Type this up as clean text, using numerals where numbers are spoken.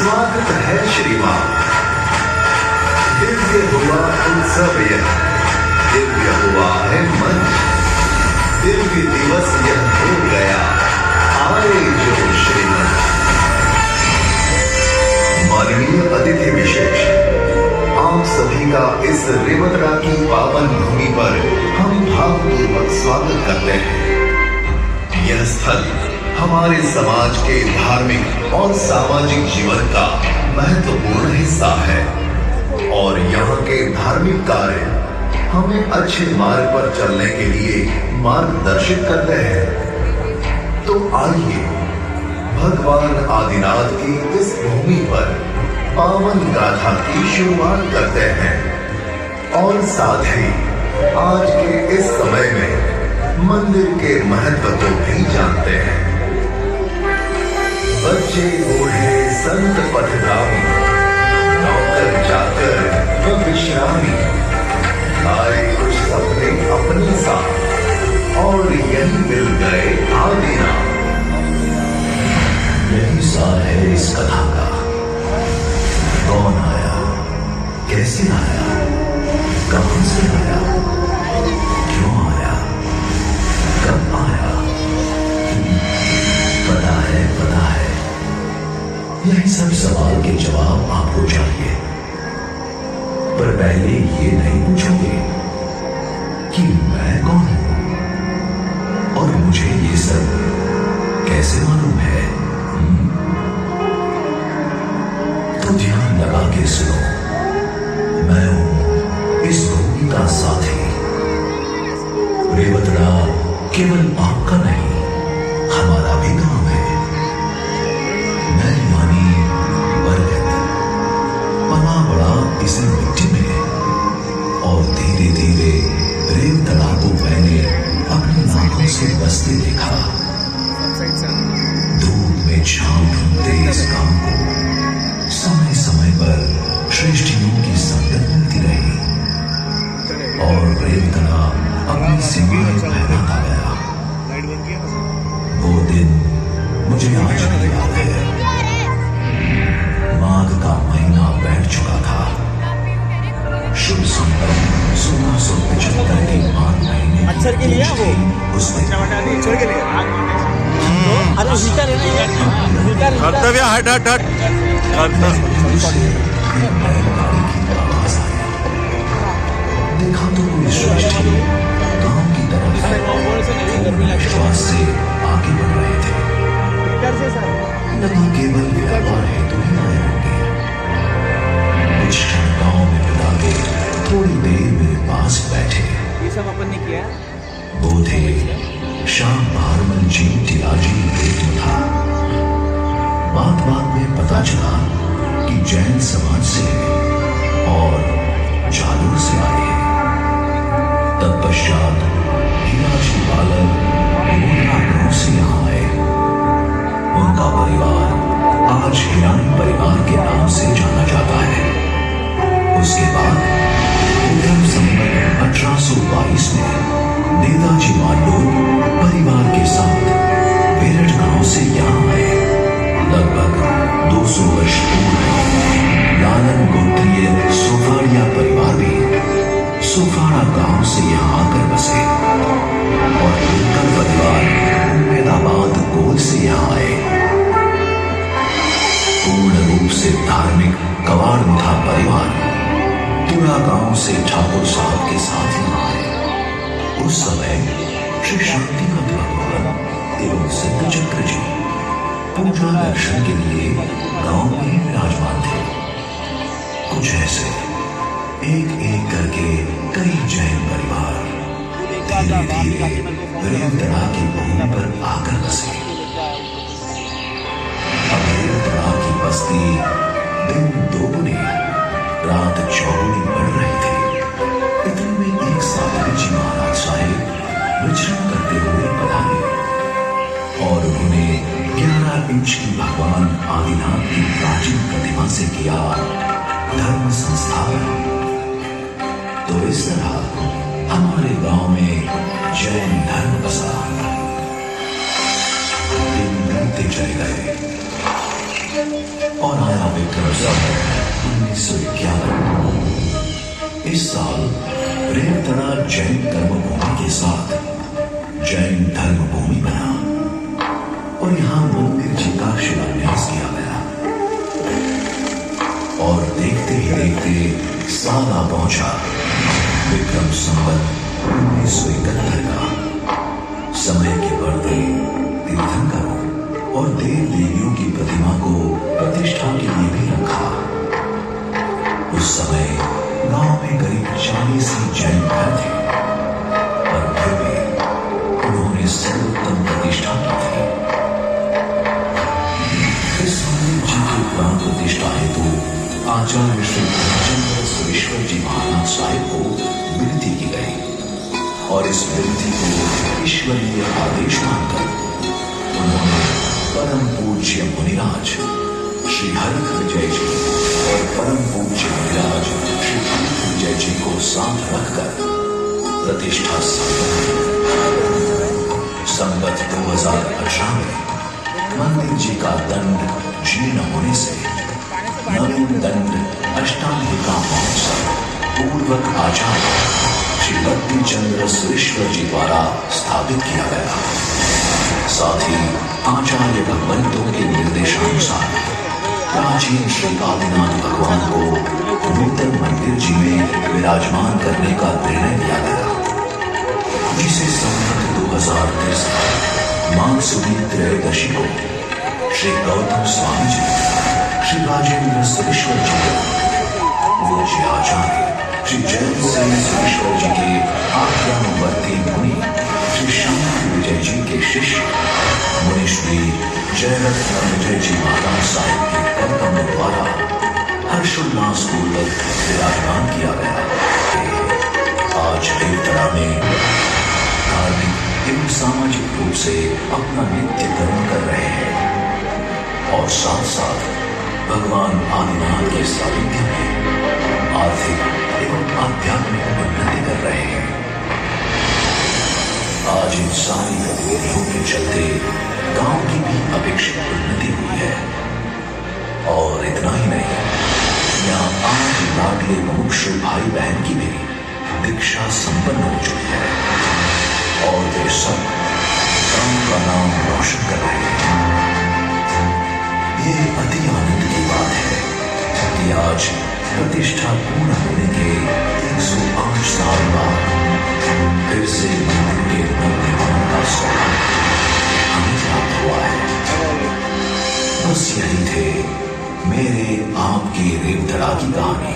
स्वागत है श्रीमान। दिव्य हुआ उत्सव यह, दिव्य हुआ है मंच, दिव्य दिवस यह हो गया, आए जो श्रीमान। माननीय अतिथि विशेष, आप सभी का इस रेवतरा की पावन भूमि पर हम भावपूर्वक स्वागत करते हैं। यह स्थल हमारे समाज के धार्मिक और सामाजिक जीवन का महत्वपूर्ण हिस्सा है और यहाँ के धार्मिक कार्य हमें अच्छे मार्ग पर चलने के लिए मार्गदर्शित करते हैं। तो आइए भगवान आदिनाथ की इस भूमि पर पावन गाथा की शुरुआत करते हैं और साथ ही आज के इस समय में मंदिर के महत्व को भी जानते हैं। बच्चे बूढ़े संत पथगामी, नौकर चाकर व विश्रामी, आए कुछ सपने अपने साथ और यही मिल गए आदिनाथ। यही सार है इस कथा का। कौन आया, कैसे आया, कहां से आया, क्यों आया, कब आया, पता है। यही सब सवाल के जवाब आपको चाहिए, पर पहले ये नहीं पूछोगे कि मैं कौन हूं और मुझे ये सब कैसे मालूम है। तो ध्यान लगा के सुनो, मैं हूं इस भूमि का साथी। रेवतरा केवल आपका नहीं, हमारा भी गांव है। मैं यानी बरगद पला बड़ा इसी मिट्टी में और धीरे धीरे रेवतरा को मैंने अपनी आंखों से बसते देखा। धूप में छांव ढूंढते इस गांव को समय समय पर श्रेष्ठियों की संगत मिलती रही और रेवतरा अपनी सीमाएं फैलाता गया। वो दिन मुझे आज भी याद है। माघ का महीना बैठ चुका था। शुभ संपन्न 1675 के माघ महीने अक्षर के लिए वो उस दिन कर्तव्य हट बैलगाड़ी की आवाज आई। देखा तो कोई श्रेष्ठी गांव की तरफ विश्वास से आगे बढ़ रहे थे। नहीं केवल व्यापार हेतु ही आए होंगे। कुछ क्षण गांव में बिता के थोड़ी देर मेरे पास बैठे। ये सब अपन ने किया। वो थे श्याम भारमल जी टिलाजी रेवतरा। बात में पता चला कि जैन समाज से और जालूर से आए हैं। तत्पश्चात हीराजी बालन मोटरा गांव से यहाँ आए। उनका परिवार आज हिरानी परिवार के नाम से जाना जाता है। उसके बाद विक्रम संवत 1822 में नेताजी मांडोर परिवार के साथ बेरठ गांव से यहाँ आए। लगभग 200 वर्ष पूर्व लालन गोत्रीय सोफाड़िया परिवार भी सोफाड़ा गांव से यहाँ आकर बसे और उनका परिवार उम्मेदाबाद गोल से यहाँ आए। पूर्ण रूप से धार्मिक कवाड़ मिठा परिवार तुरा गांव से ठाकुर साहब के साथ यहाँ आए। उस समय श्री शांतिनाथ भगवान एवं सिद्ध चक्र जी पूजा दर्शन के लिए गांव में ही विराजमान थे। कुछ ऐसे एक एक करके कई जैन परिवार धीरे धीरे रेवतरा की भूमि पर आकर बसे। अब रेवतरा की बस्ती दिन दोगुनी रात चौगुनी बढ़ रही थी। इतने में एक साधु जी महाराज साहेब विचरण करते हुए पधारे और उन्होंने 11 इंच की भगवान आदिनाथ की प्राचीन प्रतिमा से किया धर्म संस्थापन। तो इस तरह हमारे गांव में जैन धर्म बसा। दिन बीतते चले गए। और आया विक्रम संवत 1951। इस साल रेवतड़ा जैन कर्मभूमि के साथ जैन धर्मभूमि बना और यहां मंदिर जी का शिलान्यास किया गया। और देखते ही देखते साल आ पहुंचा विक्रम संवत 1971 का। समय के बढ़ते तीर्थंकरों और देव देवियों की प्रतिमा को प्रतिष्ठा के लिए भी रखा। उस समय गांव में करीब 40 ही जैन घर थे, पर फिर भी उन्होंने सर्वोत्तम प्रतिष्ठा की थी। इस मंदिर जी की प्राण प्रतिष्ठा हेतु आचार्य श्री धर्मचंद्र सुरेश्वर जी महाराज साहिब को विनती की गई और इस विनती को ईश्वरीय आदेश मानकर उन्होंने परम पूज्य मुनिराज श्री हरक विजय जी और परम पूज्य मुनिराज श्री हरक विजय जी को साथ रखकर प्रतिष्ठा संवत 2018 में मंदिर जी का दंड जीर्ण होने से नवीन दंड अष्टांगिका महोत्सव पूर्वक आचार्य श्री बद्री चंद्र सुरेश्वर जी द्वारा स्थापित किया गया। साथ ही आचार्य भगवंतों के निर्देशानुसार प्राचीन श्री आदिनाथ भगवान को नूतन मंदिर जी में विराजमान करने का निर्णय लिया गया, जिसे संवत 2063 माघ सुदी त्रयोदशी को श्री गौतम स्वामी जी, श्री राजेंद्र सुरेश्वर जी, पूज्य आचार्य श्री जैन सिंह सुरेश्वर जी के आज्ञानुवर्ती मुनि श्री शांति विजय जी के शिष्य मुनि श्री जयरत्न विजय जी महाराज साहिब के कर्तव्य द्वारा हर्षोल्लास पूर्वक विराजमान किया गया। आज रेवतड़ा में धार्मिक एवं सामाजिक रूप से अपना नित्य कर्म कर रहे हैं और साथ साथ भगवान आदिनाथ के सानिध्य में आर्थिक एवं आध्यात्मिक उन्नति कर रहे हैं। आज इन सारी गतिविधियों के चलते गांव की भी अपेक्षित उन्नति हुई है। और इतना ही नहीं, यहाँ 8 लाडले मुमुक्षु भाई बहन की भी दीक्षा संपन्न हो चुकी है और वे सब गांव का नाम रोशन कर रहे हैं। ये अति आनंद की बात है कि आज प्रतिष्ठा पूर्ण होने के 108 साल बाद फिर से मंदिर के नवनिर्माण का सौभाग्य हमें प्राप्त हुआ है। बस यही थे मेरे आपके रेवतड़ा की कहानी।